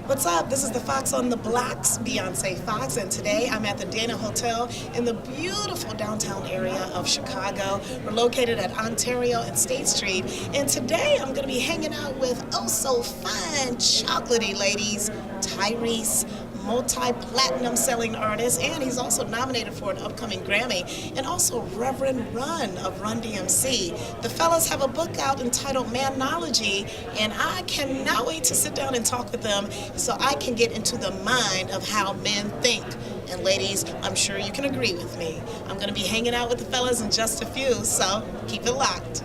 What's up? This is the Fox on the Blocks, Bioncé Foxx, and today I'm at the Dana Hotel in the beautiful downtown area of Chicago. We're located at Ontario and State Street, and today I'm going to be hanging out with oh so fine, chocolatey ladies, Tyrese, multi-platinum selling artist, and he's also nominated for an upcoming Grammy, and also Reverend Run of Run DMC. The fellas have a book out entitled Manology, and I cannot wait to sit down and talk with them so I can get into the mind of how men think. And ladies, I'm sure you can agree with me. I'm going to be hanging out with the fellas in just a few, so keep it locked.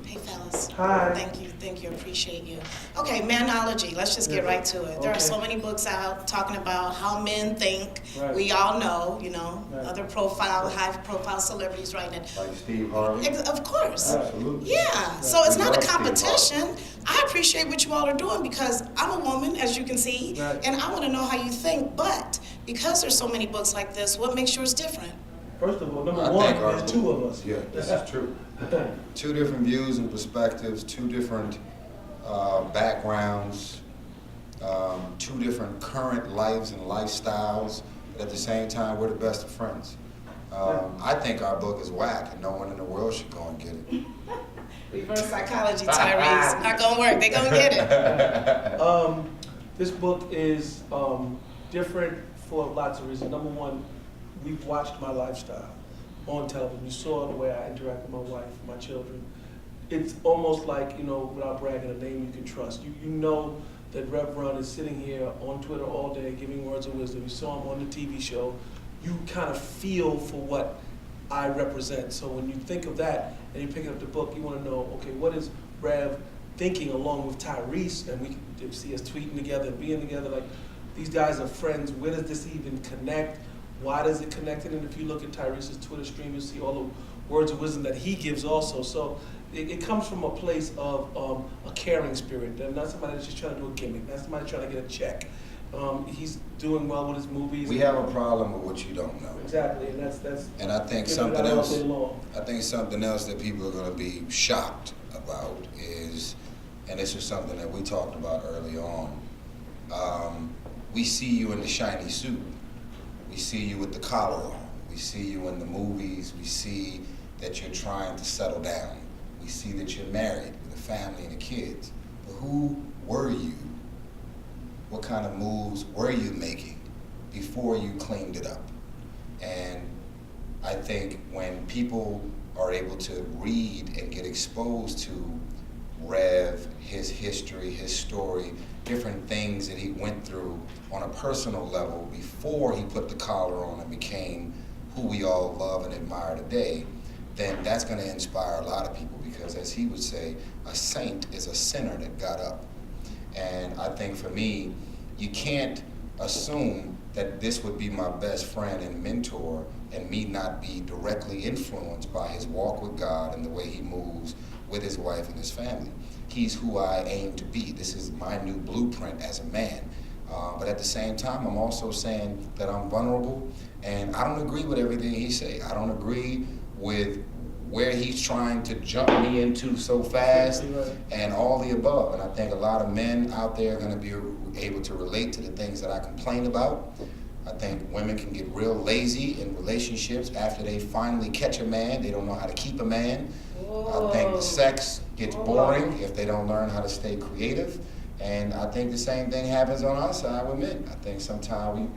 Hey fellas. Hi. Thank you, appreciate you. Okay, Manology, let's just get right to it. There are so many books out talking about how men think. Right. We all know, Right. other high-profile celebrities writing it. Like Steve Harvey? Of course. Absolutely. Yeah, so it's We not a love Steve competition. I appreciate what you all are doing because I'm a woman, as you can see, Right. and I want to know how you think, but because there's so many books like this, what makes yours different? First of all, number I one, think our there's two of us. Yeah, this is true. Two different views and perspectives, two different backgrounds, two different current lives and lifestyles, but at the same time, we're the best of friends. I think our book is whack, and no one in the world should go and get it. Reverse psychology, Tyrese. Not gonna work. They gonna get it. This book is different for lots of reasons. Number one, we've watched my lifestyle on television. You saw the way I interact with my wife, my children. It's almost like, without bragging, a name you can trust. You know that Rev Run is sitting here on Twitter all day giving words of wisdom. You saw him on the TV show. You kind of feel for what I represent. So when you think of that and you're picking up the book, you want to know, okay, what is Rev thinking along with Tyrese? And we can see us tweeting together and being together. Like, these guys are friends. Where does this even connect? Why does it connect? And if you look at Tyrese's Twitter stream, you'll see all the words of wisdom that he gives also. So it comes from a place of a caring spirit. And not somebody that's just trying to do a gimmick. Not somebody trying to get a check. He's doing well with his movies. We have a problem with what you don't know. Exactly, and that's. And I think something else. I think something else that people are going to be shocked about is, and this is something that we talked about early on. We see you in the shiny suit. We see you with the collar on. We see you in the movies. We see that you're trying to settle down. We see that you're married with a family and the kids. But who were you? What kind of moves were you making before you cleaned it up? And I think when people are able to read and get exposed to Rev, his history, his story, different things that he went through on a personal level before he put the collar on and became who we all love and admire today, then that's going to inspire a lot of people because, as he would say, a saint is a sinner that got up. And I think for me, you can't assume that this would be my best friend and mentor and me not be directly influenced by his walk with God and the way he moves with his wife and his family. He's who I aim to be. This is my new blueprint as a man. But at the same time, I'm also saying that I'm vulnerable, and I don't agree with everything he says. I don't agree with where he's trying to jump me into so fast and all the above. And I think a lot of men out there are going to be able to relate to the things that I complain about. I think women can get real lazy in relationships after they finally catch a man. They don't know how to keep a man. I think the sex gets boring if they don't learn how to stay creative. And I think the same thing happens on our side with men. I think sometimes we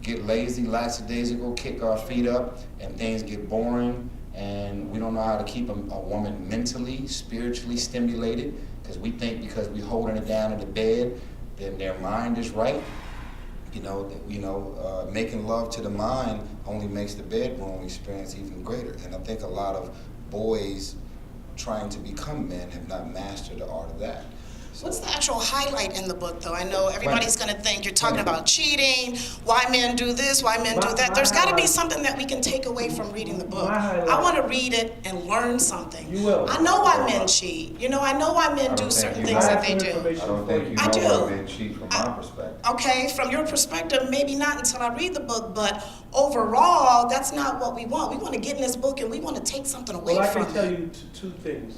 get lazy, lackadaisical, kick our feet up, and things get boring. And we don't know how to keep a woman mentally, spiritually stimulated, because we think because we're holding it down in the bed, then their mind is right. Making love to the mind only makes the bedroom experience even greater. And I think a lot of boys trying to become men have not mastered the art of that. What's the actual highlight in the book, though? I know everybody's going to think you're talking about cheating, why men do this, why men do that. There's got to be something that we can take away from reading the book. I want to read it and learn something. You will. I know why men cheat. I know why men do certain things that they do. I don't think you know why men cheat from my perspective. Okay, from your perspective, maybe not until I read the book, but overall, that's not what we want. We want to get in this book and we want to take something away from it. Well, I can tell you two things.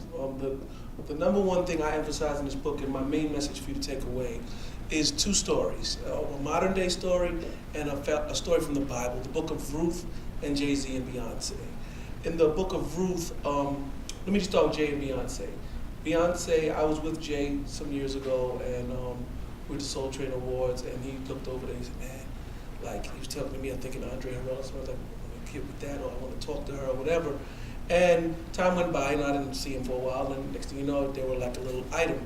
The number one thing I emphasize in this book, and my main message for you to take away, is two stories, a modern day story and a story from the Bible, the book of Ruth and Jay-Z and Beyonce. In the book of Ruth, let me just start with Jay and Beyonce. Beyonce, I was with Jay some years ago, and we were at the Soul Train Awards, and he looked over there and he said, man, like, he was telling me, I'm thinking Andre Harrell, so I was like, I want to get with that, or I want to talk to her, or whatever. And time went by, and I didn't see him for a while, and next thing you know, they were like a little item.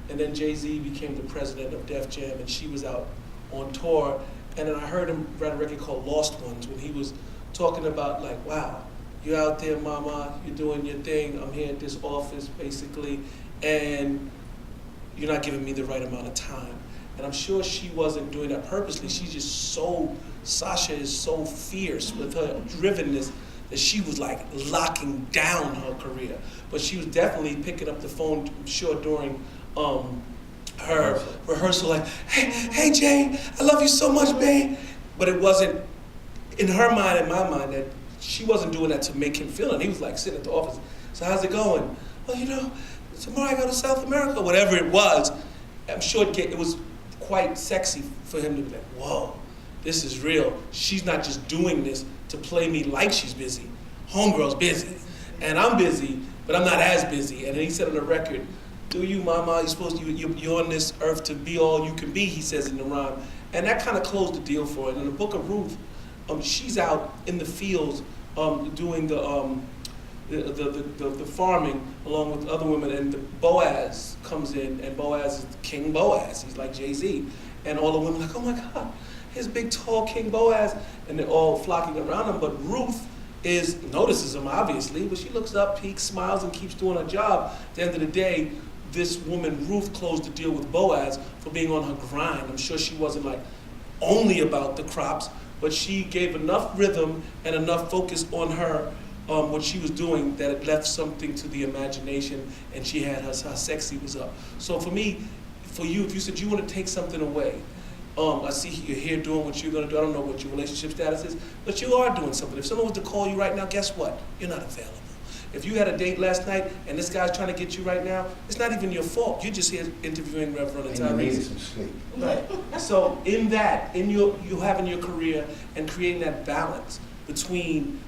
And then Jay-Z became the president of Def Jam, and she was out on tour, and then I heard him write a record called Lost Ones, when he was talking about, like, wow, you're out there, mama, you're doing your thing, I'm here at this office, basically, and you're not giving me the right amount of time. And I'm sure she wasn't doing that purposely. She's just so, Sasha is so fierce with her drivenness that she was like locking down her career. But she was definitely picking up the phone, I'm sure, during her rehearsal, like, hey Jay, I love you so much, babe. But it wasn't, in her mind and my mind, that she wasn't doing that to make him feel it. He was like sitting at the office, so how's it going? Well, you know, tomorrow I go to South America, whatever it was. I'm sure it was quite sexy for him to be like, whoa, this is real. She's not just doing this to play me like she's busy. Homegirl's busy, and I'm busy, but I'm not as busy. And then he said on the record, do you, mama, you're supposed to, you're on this earth to be all you can be, he says in the rhyme. And that kind of closed the deal for it. In the book of Ruth, she's out in the fields doing the farming along with other women, and Boaz comes in, and Boaz is King Boaz. He's like Jay-Z, and all the women are like, oh my God, here's big tall King Boaz, and they're all flocking around him. But Ruth notices him obviously, but she looks up, peeks, smiles, and keeps doing her job. At the end of the day, this woman Ruth closed the deal with Boaz for being on her grind. I'm sure she wasn't like only about the crops, but she gave enough rhythm and enough focus on her, what she was doing, that it left something to the imagination, and she had her sexy was up. So for me, for you, if you said you want to take something away, I see you're here doing what you're going to do. I don't know what your relationship status is, but you are doing something. If someone was to call you right now, guess what? You're not available. If you had a date last night and this guy's trying to get you right now, it's not even your fault. You're just here interviewing Reverend Tyrese. Some sleep. Right. So in that, you having your career and creating that balance between,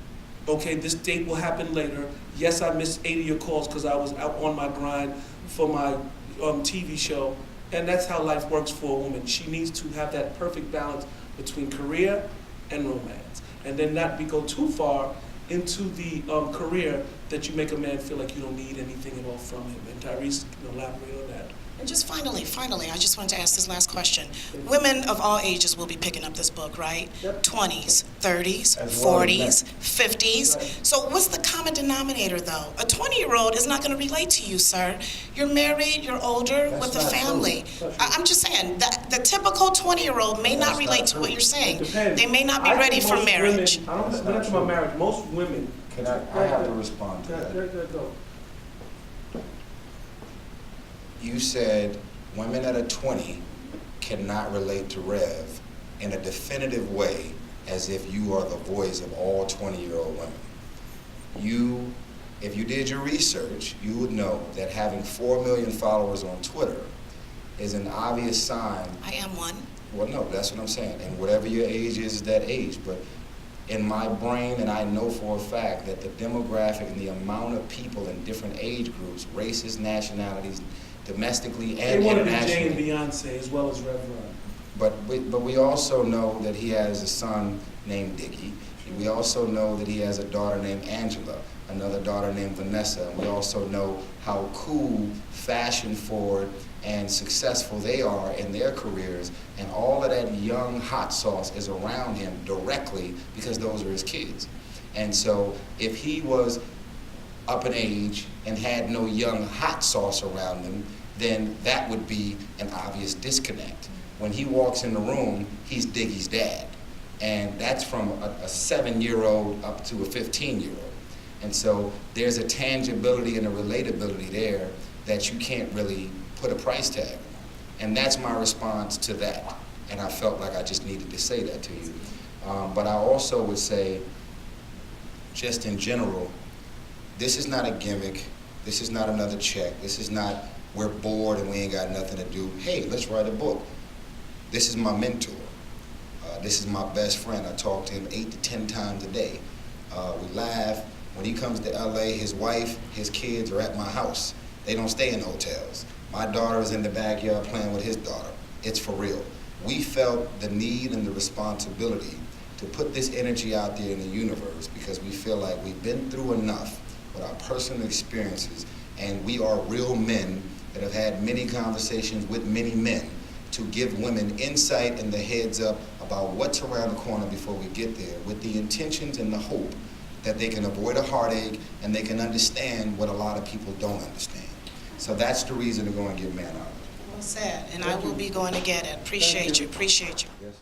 okay, this date will happen later. Yes, I missed 8 of your calls because I was out on my grind for my TV show. And that's how life works for a woman. She needs to have that perfect balance between career and romance. And then not go too far into the career that you make a man feel like you don't need anything at all from him. And Tyrese can elaborate on that. And just finally, I just wanted to ask this last question. Women of all ages will be picking up this book, right? Yep. 20s, 30s, 40s, 50s. Right. So what's the common denominator, though? A 20-year-old is not going to relate to you, sir. You're married, you're older, with a family. I'm just saying, that the typical 20-year-old may not relate to what you're saying. Depends. They may not be ready for marriage. We're not talking about marriage. Most women. I have to respond to that. Go. You said women that are 20 cannot relate to Rev in a definitive way, as if you are the voice of all 20-year-old women. If you did your research, you would know that having 4 million followers on Twitter is an obvious sign. I am one. Well, no, that's what I'm saying. And whatever your age is that age. But in my brain, and I know for a fact that the demographic and the amount of people in different age groups, races, nationalities, domestically and they internationally. They want to be Jay and Beyonce as well as Reverend. But we also know that he has a son named Diggy. We also know that he has a daughter named Angela, another daughter named Vanessa. And we also know how cool, fashion-forward, and successful they are in their careers. And all of that young hot sauce is around him directly because those are his kids. And so if he was up in age and had no young hot sauce around him, then that would be an obvious disconnect. When he walks in the room, he's Diggy's dad. And that's from a 7-year-old up to a 15-year-old. And so there's a tangibility and a relatability there that you can't really put a price tag on. And that's my response to that. And I felt like I just needed to say that to you. But I also would say, just in general, this is not a gimmick. This is not another check. This is not, we're bored and we ain't got nothing to do. Hey, let's write a book. This is my mentor. This is my best friend. I talk to him 8 to 10 times a day. We laugh. When he comes to LA, his wife, his kids are at my house. They don't stay in hotels. My daughter is in the backyard playing with his daughter. It's for real. We felt the need and the responsibility to put this energy out there in the universe because we feel like we've been through enough with our personal experiences, and we are real men that have had many conversations with many men to give women insight and the heads up about what's around the corner before we get there, with the intentions and the hope that they can avoid a heartache and they can understand what a lot of people don't understand. So that's the reason to go and get Manology. Well said, and I will be going to get it. Appreciate you. Yes.